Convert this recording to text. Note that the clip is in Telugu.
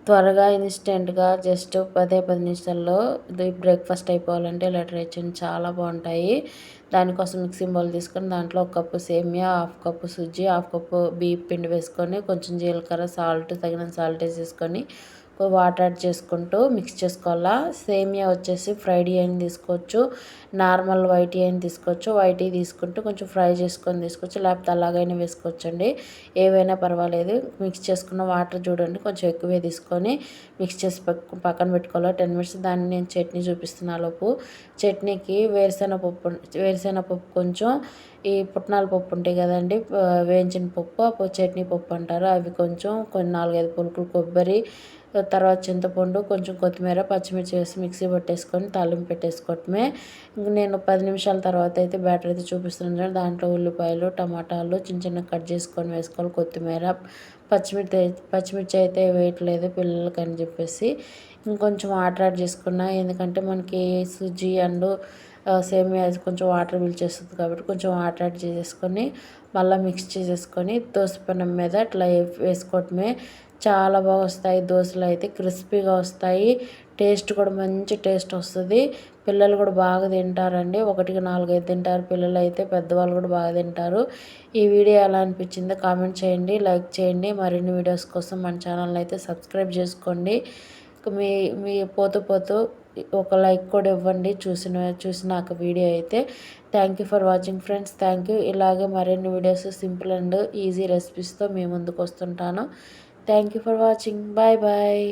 త్వరగా ఇన్స్టెంట్గా జస్ట్ 10 నిమిషాల్లో ఇది బ్రేక్ఫాస్ట్ అయిపోవాలంటే ఇలా ట్రై చేయండి, చాలా బాగుంటాయి. దానికోసం మిక్సింగ్ బౌల్ తీసుకొని దాంట్లో 1 కప్పు సేమియా, half cup Sujji, half cup బియ్యం పిండి వేసుకొని కొంచెం జీలకర్ర, సాల్ట్ తగినంత సాల్ట్ వేసేసుకొని వాటర్ యాడ్ చేసుకుంటూ మిక్స్ చేసుకోవాలా. సేమియా వచ్చేసి ఫ్రైడ్ అయిన తీసుకోవచ్చు, నార్మల్ వైట్ అయిన తీసుకోవచ్చు. వైట్ తీసుకుంటూ కొంచెం ఫ్రై చేసుకొని తీసుకోవచ్చు, లేకపోతే అలాగైనా వేసుకోవచ్చండి, ఏవైనా పర్వాలేదు. మిక్స్ చేసుకున్న వాటర్ చూడండి కొంచెం ఎక్కువే తీసుకొని మిక్స్ చేసి పక్కన పెట్టుకోవాలి 10 మినిట్స్. దాన్ని నేను చట్నీ చూపిస్తున్నాను. లోపు చట్నీకి వేరుశెనగపప్పు కొంచెం, ఈ పుట్నాల పప్పు ఉంటాయి కదండి, వేయించిన పప్పు, చట్నీ పప్పు అంటారు, అవి కొంచెం, కొన్ని 4-5 పులుకులు కొబ్బరి, తర్వాత చింతపండు, కొంచెం కొత్తిమీర, పచ్చిమిర్చి వేసి మిక్సీ పట్టేసుకొని తాలింపు పెట్టేసుకోవటమే. ఇంక నేను 10 నిమిషాల తర్వాత అయితే బ్యాటర్ అయితే చూపిస్తున్నాను. దాంట్లో ఉల్లిపాయలు, టమాటాలు చిన్న చిన్న కట్ చేసుకొని వేసుకోవాలి, కొత్తిమీర, పచ్చిమిర్చి అయితే వేయట్లేదు పిల్లలకి అని చెప్పేసి ఇంకొంచెం వాటర్ యాడ్ చేసుకున్నా. ఎందుకంటే మనకి సుజీ అండ్ సేమియా కొంచెం వాటర్ పీల్చేస్తుంది కాబట్టి కొంచెం వాటర్ యాడ్ చేసేసుకొని మళ్ళీ మిక్స్ చేసేసుకొని దోశ పెనం మీద ఇట్లా వేసుకోవటమే. చాలా బాగా వస్తాయి దోశలు అయితే, క్రిస్పీగా వస్తాయి, టేస్ట్ కూడా మంచి టేస్ట్ వస్తుంది. పిల్లలు కూడా బాగా తింటారండి, 1కి 4-5 తింటారు పిల్లలు అయితే, పెద్దవాళ్ళు కూడా బాగా తింటారు. ఈ వీడియో ఎలా అనిపించిందో కామెంట్ చేయండి, లైక్ చేయండి. మరిన్ని వీడియోస్ కోసం మన ఛానల్ని అయితే సబ్స్క్రైబ్ చేసుకోండి. మీ మీ పోతూ ఒక లైక్ కూడా ఇవ్వండి చూసినాక వీడియో అయితే. Thank you for watching friends, thank you. ఇలాగే మరిన్ని వీడియోస్ సింపుల్ అండ్ ఈజీ రెసిపీస్తో మీ ముందుకు వస్తుంటాను. Thank you for watching. Bye bye.